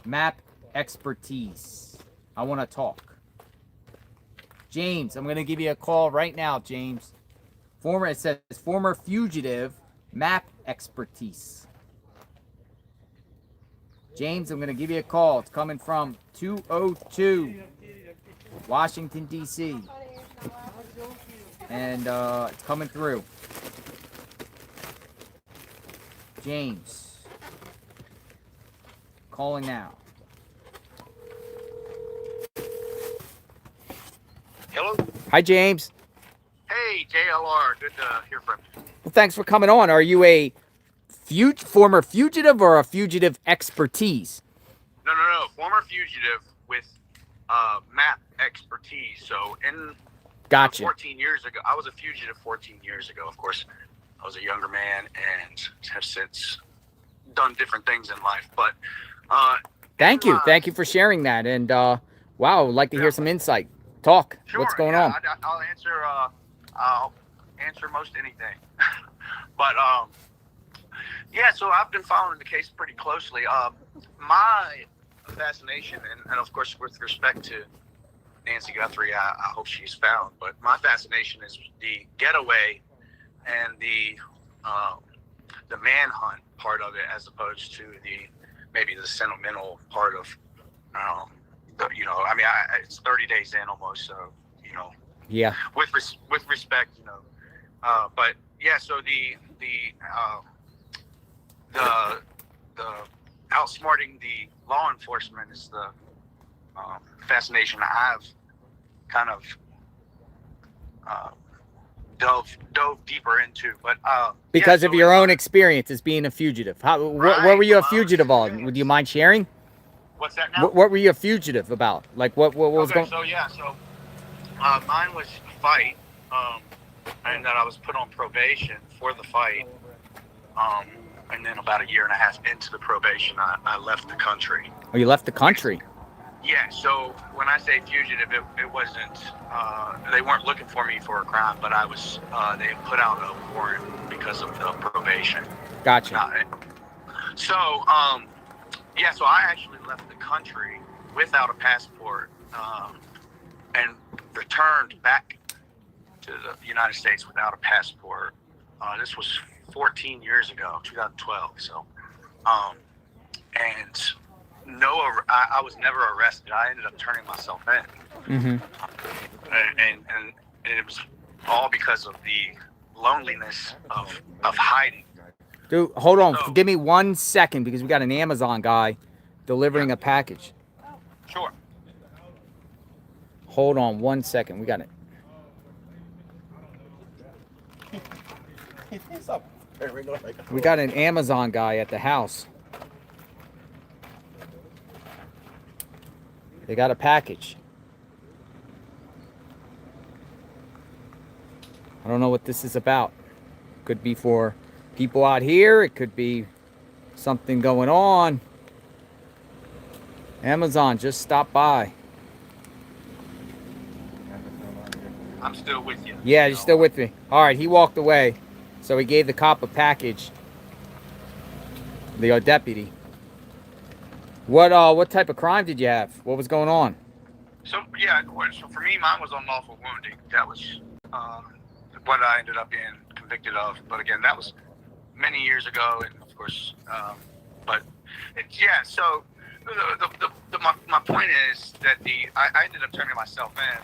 map expertise. I want to talk. James, I'm going to give you a call right now, James. It says former fugitive, map expertise. James, I'm going to give you a call. It's coming from 202 Washington, D.C. And it's coming through. James. Calling now. Hello? Hi, James. Hey, JLR. Good to hear from you. Well, thanks for coming on. Are you a former fugitive or a fugitive expertise? No. Former fugitive with map expertise. So Gotcha. 14 years ago, I was a fugitive 14 years ago. Of course, I was a younger man and have since done different things in life. But thank you for sharing that. And wow, I'd like to hear some insight. Talk. Sure, What's going on? I'll answer most anything. But yeah, so I've been following the case pretty closely. My fascination, and of course with respect to Nancy Guthrie, I hope she's found, but my fascination is the getaway and the manhunt part of it, as opposed to maybe the sentimental part of it's 30 days in almost, so yeah, with respect, but yeah, so the outsmarting the law enforcement is the fascination I've kind of dove deeper into, but because of your own experience as being a fugitive. What were you a fugitive on? Would you mind sharing? What's that now? What were you a fugitive about? Like what was going? So mine was a fight, and then I was put on probation for the fight, and then about a year and a half into the probation, I left the country. Oh, you left the country? Yeah, so when I say fugitive, it wasn't, they weren't looking for me for a crime, but I was, they had put out a warrant because of the probation. Gotcha. So I actually left the country without a passport, and returned back to the United States without a passport. This was 14 years ago, 2012. So, and I was never arrested. I ended up turning myself in. Mm-hmm. And it was all because of the loneliness of hiding. Dude, hold on. So, give me 1 second because we got an Amazon guy delivering a package. Sure. Hold on 1 second. We got it. We got an Amazon guy at the house. They got a package. I don't know what this is about. Could be for people out here. It could be something going on. Amazon, just stop by. I'm still with you. Yeah, you're still with me. All right, he walked away. So he gave the cop a package. The deputy. What type of crime did you have? What was going on? So for me, mine was unlawful wounding. That was what I ended up being convicted of. But again, that was many years ago, and of course, So my point is that I ended up turning myself in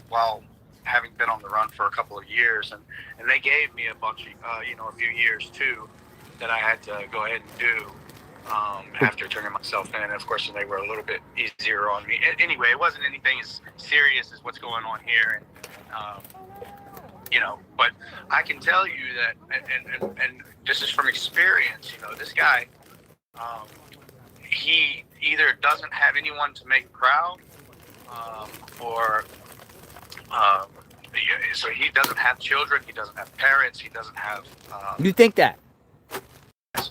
while having been on the run for a couple of years, and they gave me a bunch of a few years too that I had to go ahead and do after turning myself in. And of course, they were a little bit easier on me. Anyway, it wasn't anything as serious as what's going on here, but I can tell you that, and this is from experience. This guy, he either doesn't have anyone to make proud, or so he doesn't have children, he doesn't have parents, he doesn't have. You think that?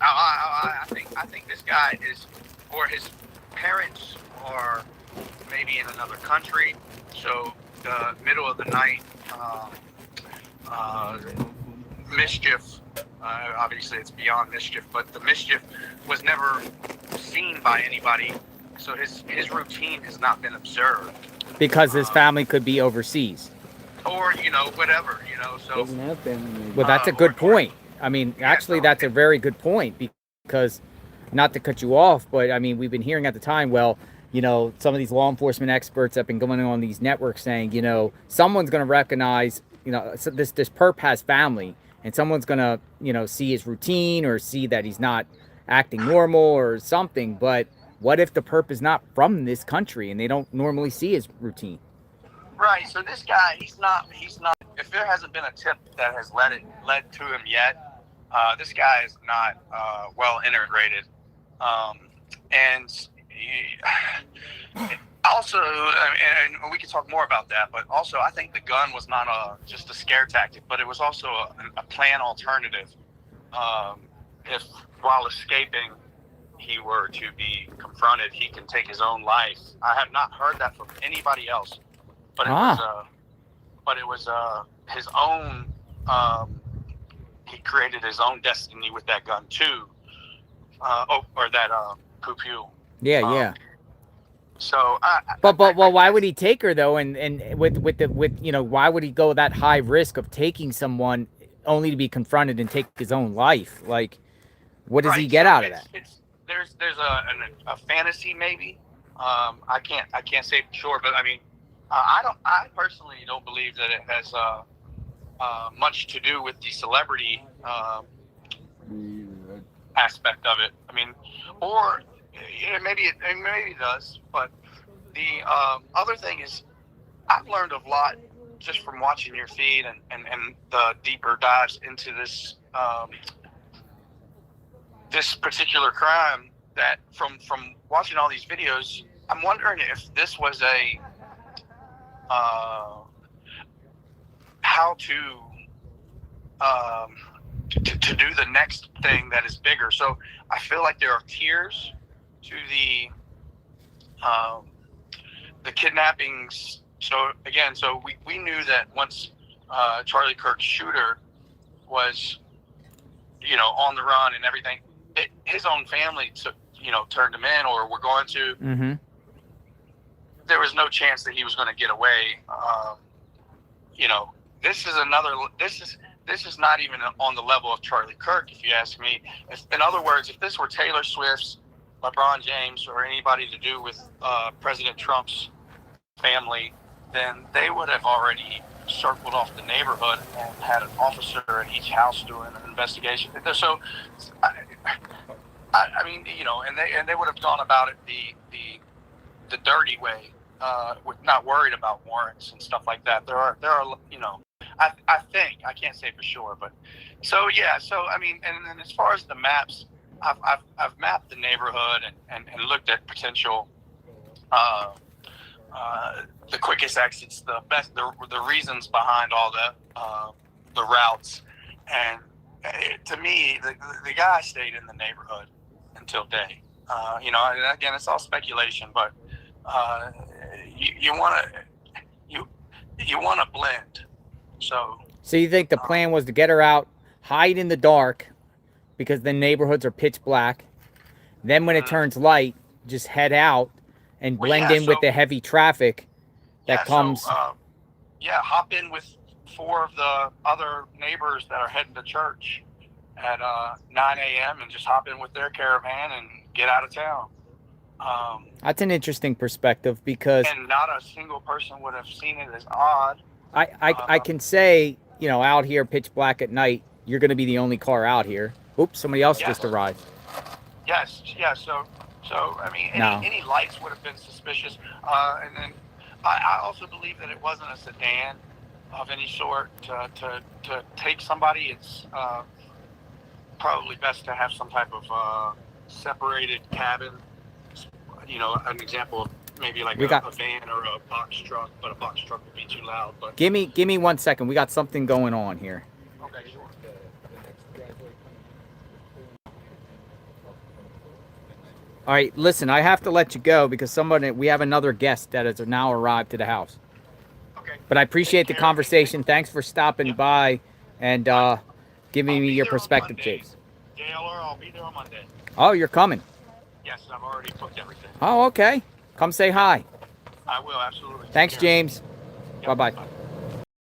I think this guy is, or his parents are maybe in another country. So the middle of the night, mischief. Obviously, it's beyond mischief, but the mischief was never seen by anybody So his routine has not been observed Because his family could be overseas. or whatever, so Doesn't have family. Well, that's a good point. I mean, actually, so that's a very good point, because, not to cut you off, but I mean, we've been hearing at the time, well, some of these law enforcement experts have been going on these networks saying, someone's going to recognize, so this perp has family, and someone's going to, see his routine or see that he's not acting normal or something. But what if the perp is not from this country and they don't normally see his routine? right. So this guy, he's not. If there hasn't been a tip that has led to him yet, this guy is not well integrated, and also, and we can talk more about that. But also, I think the gun was not just a scare tactic, but it was also a plan alternative. If while escaping, he were to be confronted, he can take his own life. I have not heard that from anybody else, but it was his own. He created his own destiny with that gun too, or that pew. Yeah. So, but why would he take her though? And with why would he go that high risk of taking someone only to be confronted and take his own life? Like, what does he get out of that? There's a fantasy maybe. I can't say for sure, but I mean, I personally don't believe that it has much to do with the celebrity aspect of it. I mean, or maybe it does, but the other thing is, I've learned a lot just from watching your feed and the deeper dives into this this particular crime, that from watching all these videos, I'm wondering if this was a how to do the next thing that is bigger. So I feel like there are tiers to the kidnappings. So again, we knew that once Charlie Kirk's shooter was on the run and everything, his own family turned him in, or were going to. Mm-hmm. There was no chance that he was going to get away. This is not even on the level of Charlie Kirk, if you ask me. In other words, if this were Taylor Swift's, LeBron James, or anybody to do with President Trump's family, then they would have already circled off the neighborhood and had an officer at each house doing an investigation. So, I mean, and they would have gone about it the dirty way, with not worried about warrants and stuff like that. There are I think, I can't say for sure, but so I mean, and as far as the maps, I've mapped the neighborhood and looked at potential the quickest exits, the best, the reasons behind all the routes, and to me, the guy stayed in the neighborhood until day. And again, it's all speculation, but you want to blend. So you think the plan was to get her out, hide in the dark, because the neighborhoods are pitch black. Then when it turns light, just head out and blend in with the heavy traffic that comes. So, hop in with 4 of the other neighbors that are heading to church at 9 a.m. and just hop in with their caravan and get out of town. That's an interesting perspective, because and not a single person would have seen it as odd. I can say, out here pitch black at night, you're going to be the only car out here. Oops, somebody else just arrived. Yes. So I mean, any lights would have been suspicious. And then I also believe that it wasn't a sedan of any sort to take somebody. It's probably best to have some type of separated cabin. An example of maybe like a van or a box truck, but a box truck would be too loud. But give me 1 second. We got something going on here. Okay, sure. All right, listen, I have to let you go because we have another guest that has now arrived to the house. Okay. But I appreciate the conversation. Thanks for stopping by and giving me your perspective, James. JLR, I'll be there on Monday. Oh, you're coming. Yes, I've already booked everything. Oh, okay. Come say hi. I will, absolutely. Thanks, Take care. James. Yep, Bye-bye. bye.